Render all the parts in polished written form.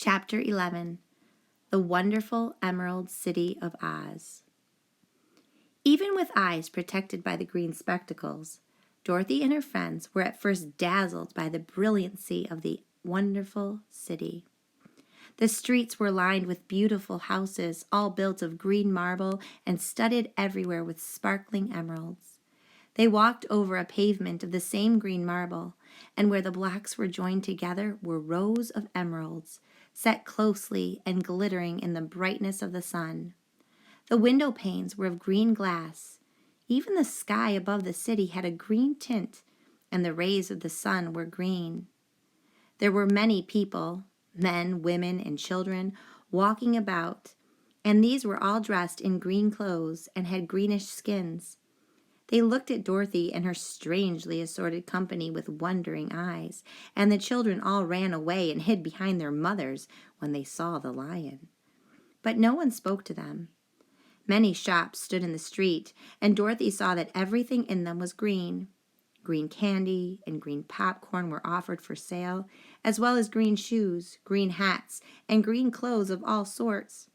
Chapter 11. The Wonderful Emerald City of Oz. Even with eyes protected by the green spectacles, Dorothy and her friends were at first dazzled by the brilliancy of the wonderful city. The streets were lined with beautiful houses, all built of green marble and studded everywhere with sparkling emeralds. They walked over a pavement of the same green marble, and where the blocks were joined together were rows of emeralds, set closely and glittering in the brightness of the sun. The window panes were of green glass. Even the sky above the city had a green tint, and the rays of the sun were green. There were many people, men, women, and children, walking about, and these were all dressed in green clothes and had greenish skins. They looked at Dorothy and her strangely assorted company with wondering eyes, and the children all ran away and hid behind their mothers when they saw the lion. But no one spoke to them. Many shops stood in the street, and Dorothy saw that everything in them was green. Green candy and green popcorn were offered for sale, as well as green shoes, green hats, and green clothes of all sorts.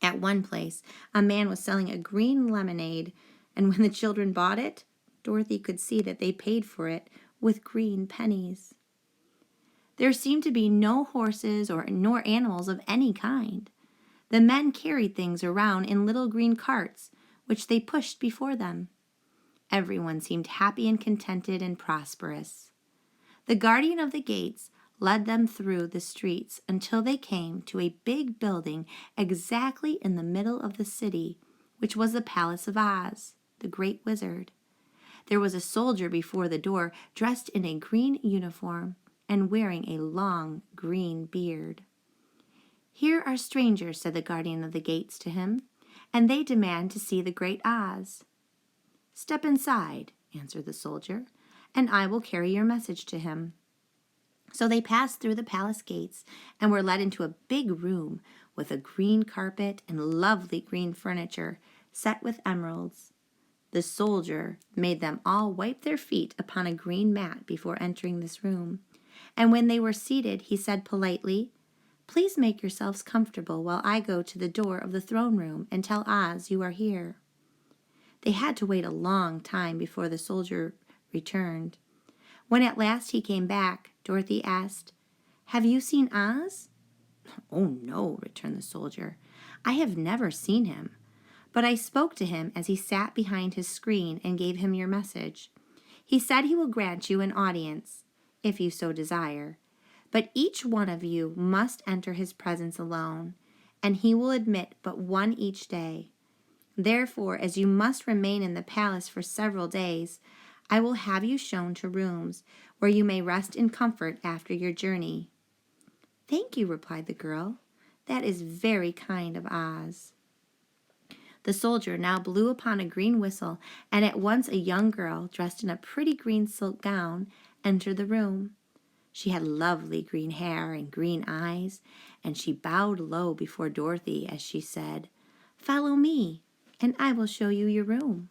At one place, a man was selling a green lemonade, and when the children bought it, Dorothy could see that they paid for it with green pennies. There seemed to be no horses nor animals of any kind. The men carried things around in little green carts, which they pushed before them. Everyone seemed happy and contented and prosperous. The guardian of the gates led them through the streets until they came to a big building exactly in the middle of the city, which was the Palace of Oz, the Great Wizard. There was a soldier before the door, dressed in a green uniform and wearing a long green beard. "Here are strangers," said the guardian of the gates to him, "and they demand to see the Great Oz." "Step inside," answered the soldier, "and I will carry your message to him." So they passed through the palace gates and were led into a big room with a green carpet and lovely green furniture set with emeralds. The soldier made them all wipe their feet upon a green mat before entering this room, and when they were seated, he said politely, "Please make yourselves comfortable while I go to the door of the throne room and tell Oz you are here." They had to wait a long time before the soldier returned. When at last he came back, Dorothy asked, "Have you seen Oz?" "Oh, no," returned the soldier. "I have never seen him. But I spoke to him as he sat behind his screen and gave him your message. He said he will grant you an audience, if you so desire. But each one of you must enter his presence alone, and he will admit but one each day. Therefore, as you must remain in the palace for several days, I will have you shown to rooms where you may rest in comfort after your journey." "Thank you," replied the girl. "That is very kind of Oz." The soldier now blew upon a green whistle, and at once a young girl, dressed in a pretty green silk gown, entered the room. She had lovely green hair and green eyes, and she bowed low before Dorothy as she said, "Follow me, and I will show you your room."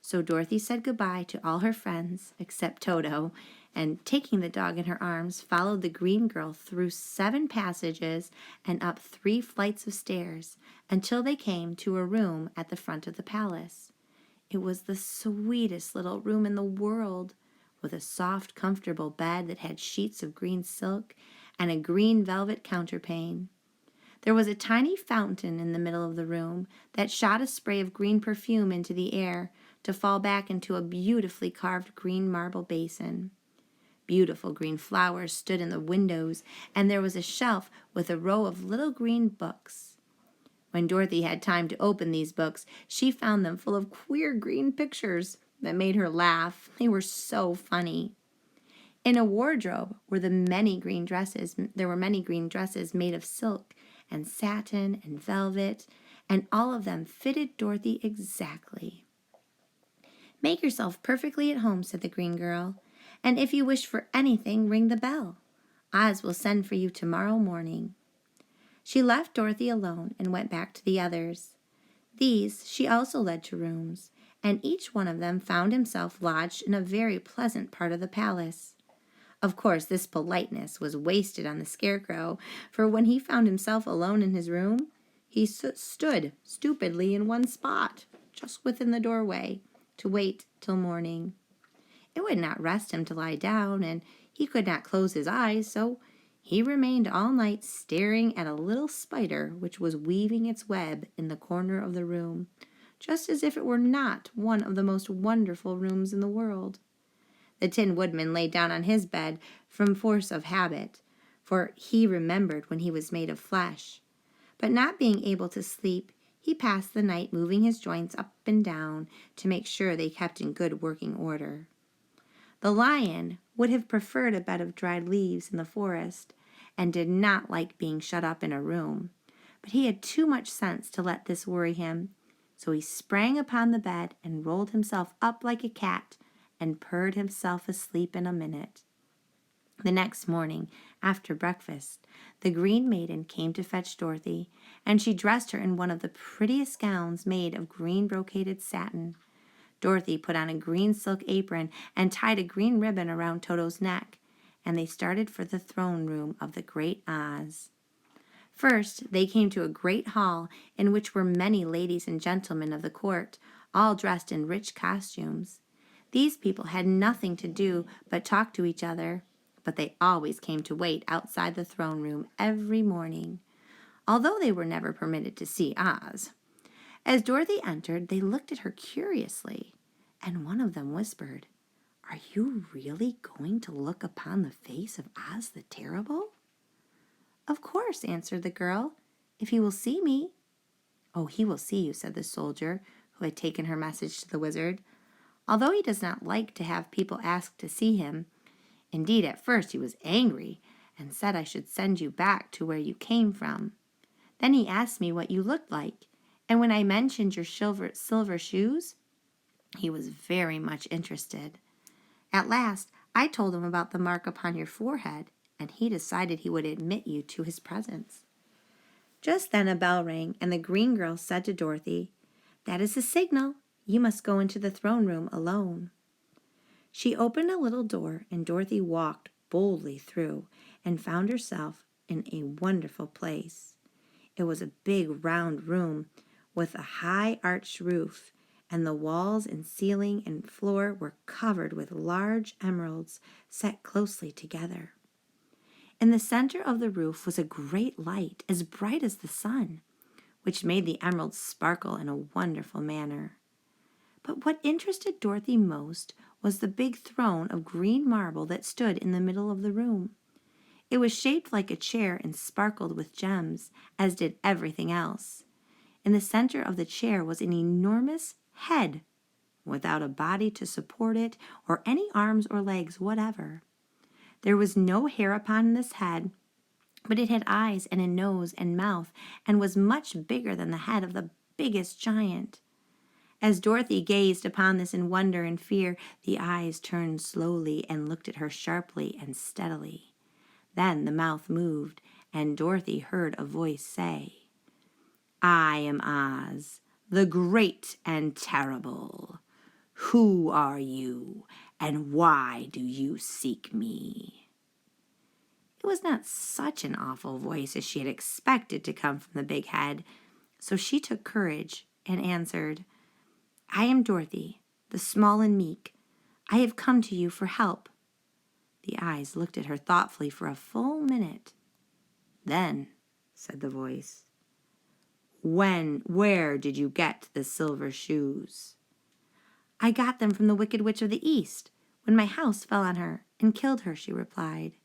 So Dorothy said goodbye to all her friends except Toto, and taking the dog in her arms, followed the green girl through 7 passages and up 3 flights of stairs until they came to a room at the front of the palace. It was the sweetest little room in the world, with a soft, comfortable bed that had sheets of green silk and a green velvet counterpane. There was a tiny fountain in the middle of the room that shot a spray of green perfume into the air to fall back into a beautifully carved green marble basin. Beautiful green flowers stood in the windows, and there was a shelf with a row of little green books. When Dorothy had time to open these books, she found them full of queer green pictures that made her laugh. They were so funny. In a wardrobe were many green dresses made of silk and satin and velvet, and all of them fitted Dorothy exactly. "Make yourself perfectly at home," said the green girl, "and if you wish for anything, ring the bell. Oz will send for you tomorrow morning." She left Dorothy alone and went back to the others. These she also led to rooms, and each one of them found himself lodged in a very pleasant part of the palace. Of course, this politeness was wasted on the Scarecrow, for when he found himself alone in his room, he stood stupidly in one spot, just within the doorway, to wait till morning. It would not rest him to lie down, and he could not close his eyes, so he remained all night staring at a little spider which was weaving its web in the corner of the room, just as if it were not one of the most wonderful rooms in the world. The Tin Woodman lay down on his bed from force of habit, for he remembered when he was made of flesh. But not being able to sleep, he passed the night moving his joints up and down to make sure they kept in good working order. The Lion would have preferred a bed of dried leaves in the forest, and did not like being shut up in a room, but he had too much sense to let this worry him, so he sprang upon the bed and rolled himself up like a cat and purred himself asleep in a minute. The next morning, after breakfast, the Green Maiden came to fetch Dorothy, and she dressed her in one of the prettiest gowns made of green brocaded satin. Dorothy put on a green silk apron and tied a green ribbon around Toto's neck, and they started for the throne room of the Great Oz. First, they came to a great hall in which were many ladies and gentlemen of the court, all dressed in rich costumes. These people had nothing to do but talk to each other, but they always came to wait outside the throne room every morning, although they were never permitted to see Oz. As Dorothy entered, they looked at her curiously, and one of them whispered, "Are you really going to look upon the face of Oz the Terrible?" "Of course," answered the girl, "if he will see me." "Oh, he will see you," said the soldier who had taken her message to the wizard, although he does not like to have people ask to see him. Indeed, at first he was angry and said I should send you back to where you came from. Then he asked me what you looked like, and when I mentioned your silver shoes, he was very much interested. At last, I told him about the mark upon your forehead, and he decided he would admit you to his presence." Just then a bell rang, and the green girl said to Dorothy, "That is the signal. You must go into the throne room alone." She opened a little door, and Dorothy walked boldly through and found herself in a wonderful place. It was a big round room with a high arched roof, and the walls and ceiling and floor were covered with large emeralds set closely together. In the center of the roof was a great light, as bright as the sun, which made the emeralds sparkle in a wonderful manner. But what interested Dorothy most was the big throne of green marble that stood in the middle of the room. It was shaped like a chair and sparkled with gems, as did everything else. In the center of the chair was an enormous head, without a body to support it or any arms or legs whatever. There was no hair upon this head, but it had eyes and a nose and mouth, and was much bigger than the head of the biggest giant. As Dorothy gazed upon this in wonder and fear, the eyes turned slowly and looked at her sharply and steadily. Then the mouth moved, and Dorothy heard a voice say, "I am Oz, the great and terrible. Who are you, and why do you seek me?" It was not such an awful voice as she had expected to come from the big head, so she took courage and answered, "I am Dorothy, the small and meek. I have come to you for help." The eyes looked at her thoughtfully for a full minute. Then said the voice, "Where did you get the silver shoes?" "I got them from the Wicked Witch of the East, when my house fell on her and killed her," she replied.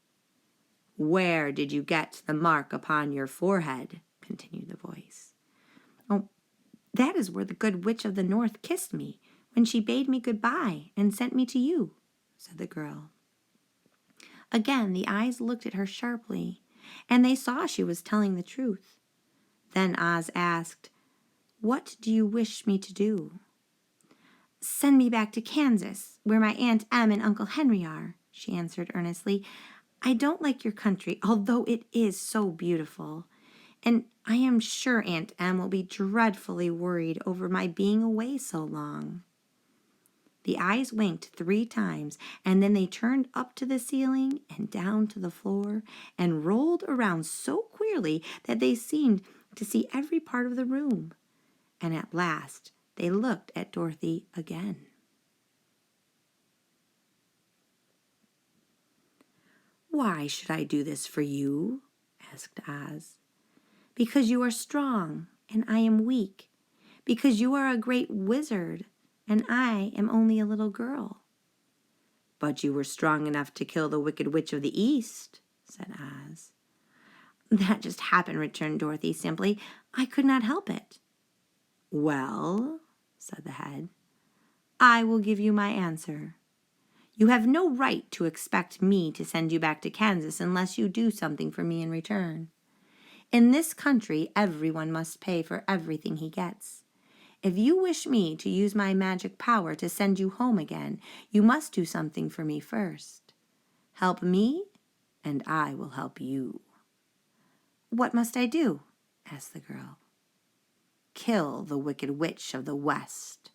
"Where did you get the mark upon your forehead?" continued the voice. "Oh, that is where the Good Witch of the North kissed me, when she bade me goodbye and sent me to you," said the girl. Again the eyes looked at her sharply, and they saw she was telling the truth. Then Oz asked, "What do you wish me to do?" "Send me back to Kansas, where my Aunt Em and Uncle Henry are," she answered earnestly. "I don't like your country, although it is so beautiful. And I am sure Aunt Em will be dreadfully worried over my being away so long." The eyes winked 3 times, and then they turned up to the ceiling and down to the floor and rolled around so queerly that they seemed to see every part of the room. And at last they looked at Dorothy again. "Why should I do this for you?" asked Oz. "Because you are strong and I am weak. Because you are a great wizard and I am only a little girl." "But you were strong enough to kill the Wicked Witch of the East," said Oz. "That just happened," returned Dorothy simply. "I could not help it." "Well," said the head, "I will give you my answer. You have no right to expect me to send you back to Kansas unless you do something for me in return. In this country, everyone must pay for everything he gets. If you wish me to use my magic power to send you home again, you must do something for me first. Help me, and I will help you." "What must I do?" asked the girl. "Kill the Wicked Witch of the West,"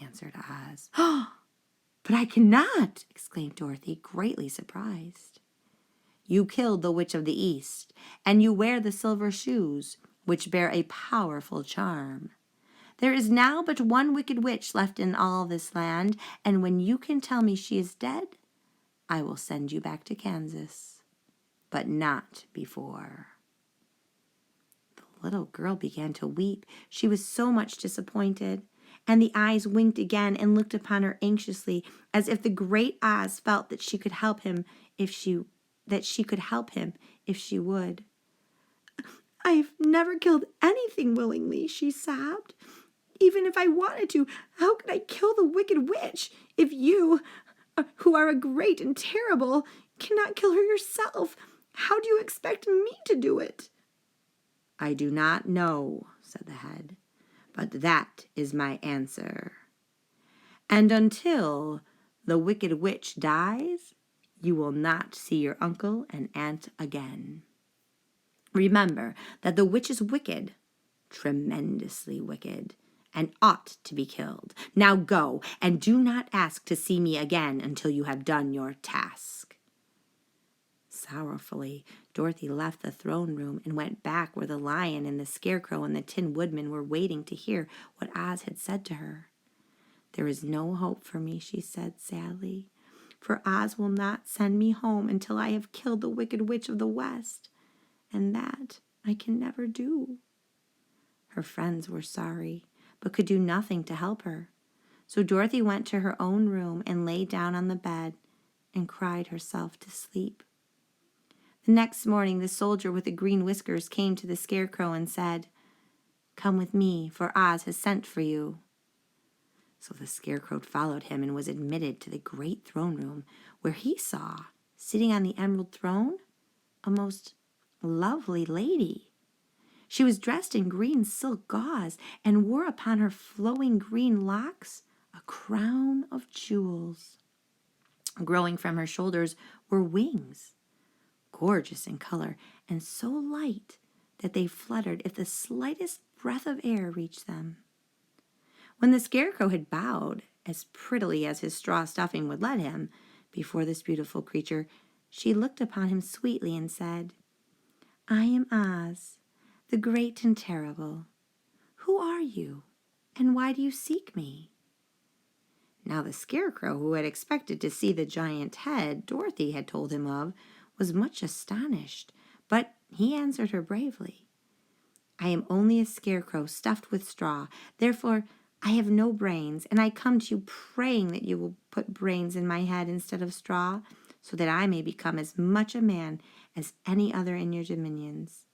answered Oz. "But I cannot!" exclaimed Dorothy, greatly surprised. "You killed the Witch of the East, and you wear the silver shoes, which bear a powerful charm. There is now but one Wicked Witch left in all this land, and when you can tell me she is dead, I will send you back to Kansas. But not before." The little girl began to weep. She was so much disappointed. And the eyes winked again and looked upon her anxiously, as if the great Oz felt that she could help him if she would. "I've never killed anything willingly," she sobbed. "Even if I wanted to, how could I kill the Wicked Witch if you, who are a great and terrible, cannot kill her yourself? How do you expect me to do it?" "I do not know," said the head, "but that is my answer. And until the Wicked Witch dies, you will not see your uncle and aunt again. Remember that the witch is wicked, tremendously wicked, and ought to be killed. Now go, and do not ask to see me again until you have done your task." Sorrowfully, Dorothy left the throne room and went back where the lion and the scarecrow and the Tin Woodman were waiting to hear what Oz had said to her. "There is no hope for me," she said sadly, "for Oz will not send me home until I have killed the Wicked Witch of the West, and that I can never do." Her friends were sorry, but could do nothing to help her. So Dorothy went to her own room and lay down on the bed and cried herself to sleep. The next morning, the soldier with the green whiskers came to the scarecrow and said, "Come with me, for Oz has sent for you." So the scarecrow followed him and was admitted to the great throne room, where he saw, sitting on the emerald throne, a most lovely lady. She was dressed in green silk gauze and wore upon her flowing green locks a crown of jewels. Growing from her shoulders were wings, gorgeous in color and so light that they fluttered if the slightest breath of air reached them. When the scarecrow had bowed, as prettily as his straw stuffing would let him, before this beautiful creature, she looked upon him sweetly and said, "I am Oz, the great and terrible. Who are you, and why do you seek me?" Now the scarecrow, who had expected to see the giant head Dorothy had told him of, was much astonished, but he answered her bravely. "I am only a scarecrow stuffed with straw. Therefore, I have no brains, and I come to you praying that you will put brains in my head instead of straw, so that I may become as much a man as any other in your dominions."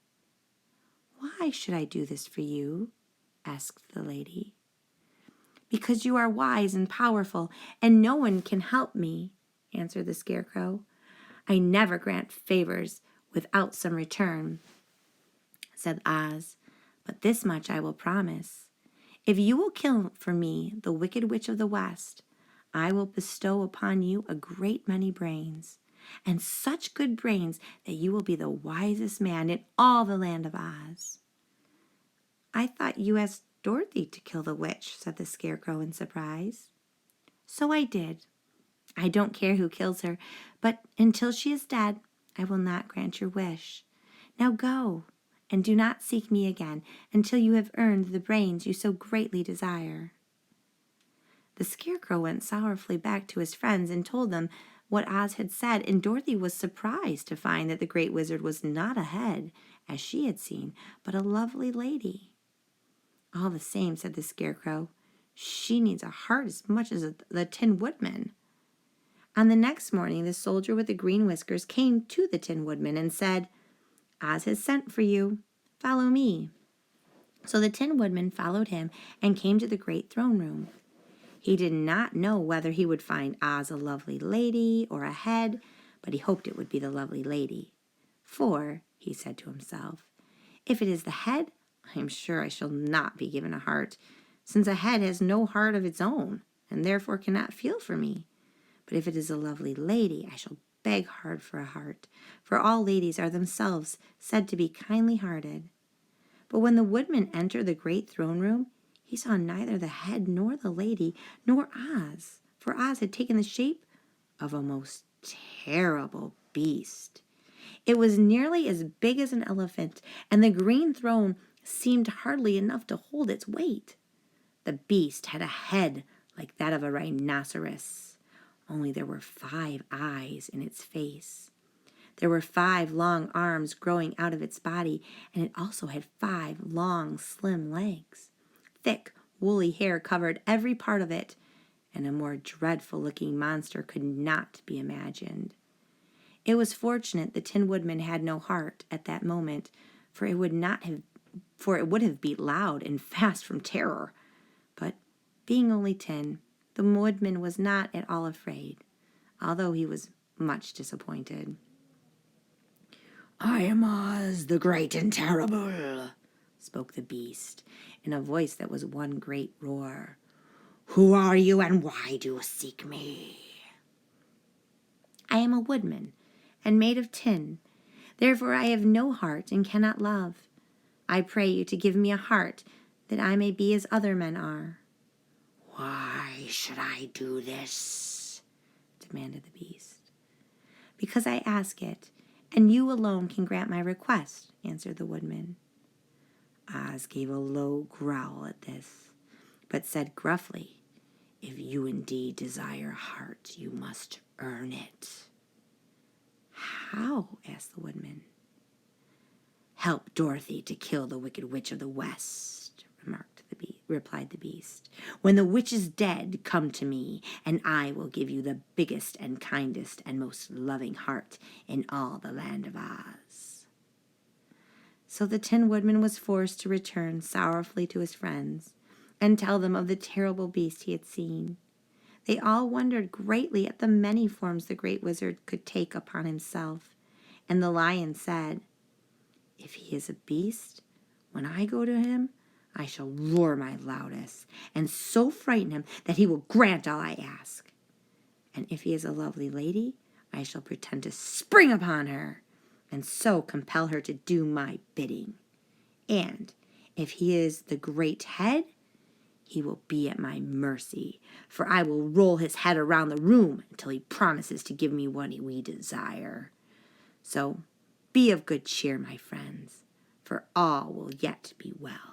"Why should I do this for you?" asked the lady. "Because you are wise and powerful, and no one can help me," answered the scarecrow. "I never grant favors without some return," said Oz, "but this much I will promise. If you will kill for me the Wicked Witch of the West, I will bestow upon you a great many brains, and such good brains that you will be the wisest man in all the land of Oz." "I thought you asked Dorothy to kill the witch," said the scarecrow in surprise. So I did. I don't care who kills her, but until she is dead, I will not grant your wish. Now go, and do not seek me again until you have earned the brains you so greatly desire." The Scarecrow went sorrowfully back to his friends and told them what Oz had said, and Dorothy was surprised to find that the Great Wizard was not a head, as she had seen, but a lovely lady. "All the same," said the Scarecrow, "she needs a heart as much as the Tin Woodman." On the next morning, the soldier with the green whiskers came to the Tin Woodman and said, "Oz has sent for you. Follow me." So the Tin Woodman followed him and came to the great throne room. He did not know whether he would find Oz a lovely lady or a head, but he hoped it would be the lovely lady. "For," he said to himself, "if it is the head, I am sure I shall not be given a heart, since a head has no heart of its own, and therefore cannot feel for me. But if it is a lovely lady, I shall beg hard for a heart, for all ladies are themselves said to be kindly-hearted." But when the woodman entered the great throne room, he saw neither the head nor the lady, nor Oz, for Oz had taken the shape of a most terrible beast. It was nearly as big as an elephant, and the green throne seemed hardly enough to hold its weight. The beast had a head like that of a rhinoceros, only there were 5 eyes in its face. There were 5 long arms growing out of its body, and it also had 5 long, slim legs. Thick, woolly hair covered every part of it, and a more dreadful-looking monster could not be imagined. It was fortunate the Tin Woodman had no heart at that moment, for it would have beat loud and fast from terror. But being only tin, the Woodman was not at all afraid, although he was much disappointed. "I am Oz, the Great and Terrible," spoke the beast, in a voice that was one great roar. "Who are you, and why do you seek me?" "I am a woodman, and made of tin. Therefore I have no heart and cannot love. I pray you to give me a heart, that I may be as other men are." "Why should I do this?" demanded the beast. "Because I ask it, and you alone can grant my request," answered the woodman. Oz gave a low growl at this, but said gruffly, "If you indeed desire a heart, you must earn it." "How?" asked the woodman. "Help Dorothy to kill the Wicked Witch of the West," replied the beast. "When the witch is dead, come to me, and I will give you the biggest and kindest and most loving heart in all the land of Oz." So the Tin Woodman was forced to return sorrowfully to his friends and tell them of the terrible beast he had seen. They all wondered greatly at the many forms the Great Wizard could take upon himself, and the lion said, "If he is a beast, when I go to him, I shall roar my loudest, and so frighten him that he will grant all I ask. And if he is a lovely lady, I shall pretend to spring upon her, and so compel her to do my bidding. And if he is the great head, he will be at my mercy, for I will roll his head around the room until he promises to give me what we desire. So be of good cheer, my friends, for all will yet be well."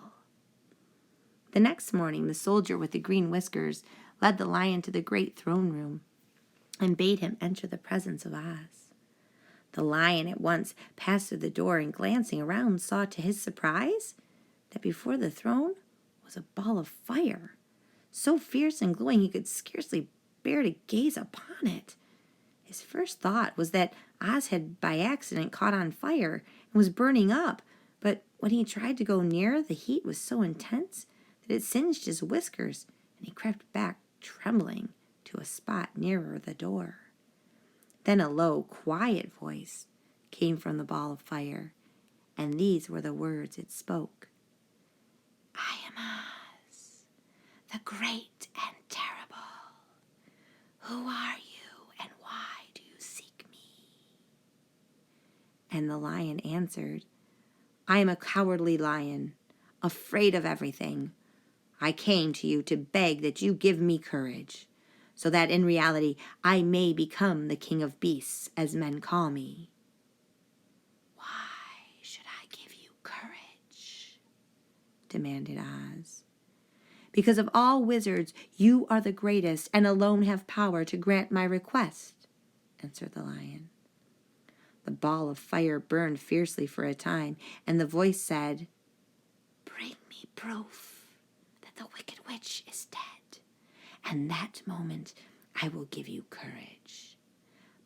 The next morning, the soldier with the green whiskers led the lion to the great throne room and bade him enter the presence of Oz. The lion at once passed through the door and, glancing around, saw to his surprise that before the throne was a ball of fire, so fierce and glowing he could scarcely bear to gaze upon it. His first thought was that Oz had by accident caught on fire and was burning up, but when he tried to go nearer, the heat was so intense that it singed his whiskers, and he crept back, trembling, to a spot nearer the door. Then a low, quiet voice came from the ball of fire, and these were the words it spoke. "I am Oz, the Great and Terrible. Who are you, and why do you seek me?" And the lion answered, "I am a cowardly lion, afraid of everything. I came to you to beg that you give me courage. so that in reality I may become the king of beasts, as men call me." "Why should I give you courage?" demanded Oz. "Because of all wizards, you are the greatest and alone have power to grant my request," answered the lion. The ball of fire burned fiercely for a time, and the voice said, "Bring me proof that the wicked witch is dead, and that moment I will give you courage.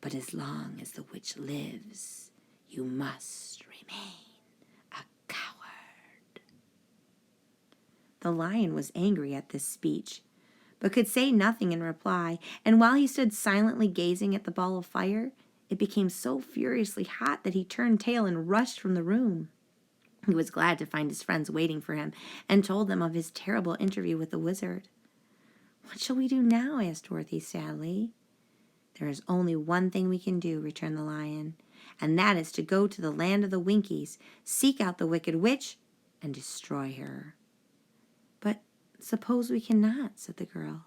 But as long as the witch lives, you must remain a coward." The lion was angry at this speech, but could say nothing in reply, and while he stood silently gazing at the ball of fire, it became so furiously hot that he turned tail and rushed from the room. He was glad to find his friends waiting for him, and told them of his terrible interview with the wizard. "What shall we do now?" asked Dorothy sadly. "There is only one thing we can do," returned the lion, "and that is to go to the land of the Winkies, seek out the wicked witch, and destroy her." "But suppose we cannot," said the girl.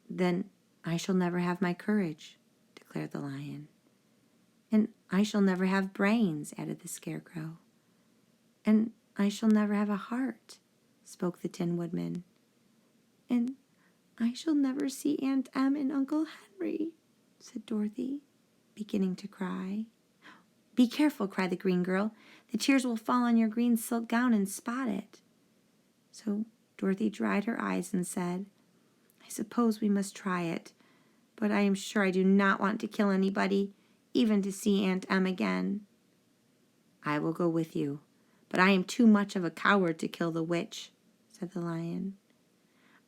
"Then I shall never have my courage," declared the lion. "And I shall never have brains," added the Scarecrow. "And I shall never have a heart," spoke the Tin Woodman. "And I shall never see Aunt Em and Uncle Henry," said Dorothy, beginning to cry. "Be careful," cried the green girl. "The tears will fall on your green silk gown and spot it." So Dorothy dried her eyes and said, "I suppose we must try it, but I am sure I do not want to kill anybody, even to see Aunt Em again." "I will go with you, but I am too much of a coward to kill the witch," said the lion.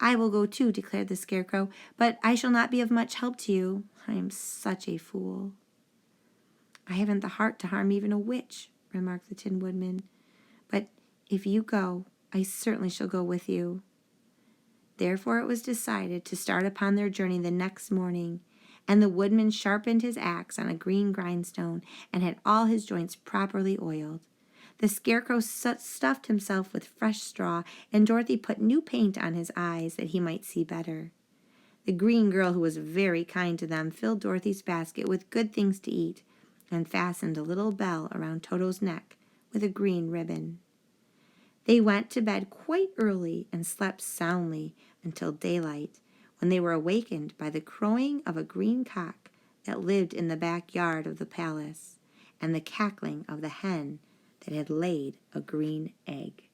"I will go too," declared the Scarecrow, "but I shall not be of much help to you. I am such a fool." "I haven't the heart to harm even a witch," remarked the Tin Woodman. "But if you go, I certainly shall go with you." Therefore it was decided to start upon their journey the next morning, and the woodman sharpened his axe on a green grindstone and had all his joints properly oiled. The Scarecrow stuffed himself with fresh straw, and Dorothy put new paint on his eyes that he might see better. The green girl, who was very kind to them, filled Dorothy's basket with good things to eat and fastened a little bell around Toto's neck with a green ribbon. They went to bed quite early and slept soundly until daylight, when they were awakened by the crowing of a green cock that lived in the backyard of the palace, and the cackling of the hen that had laid a green egg.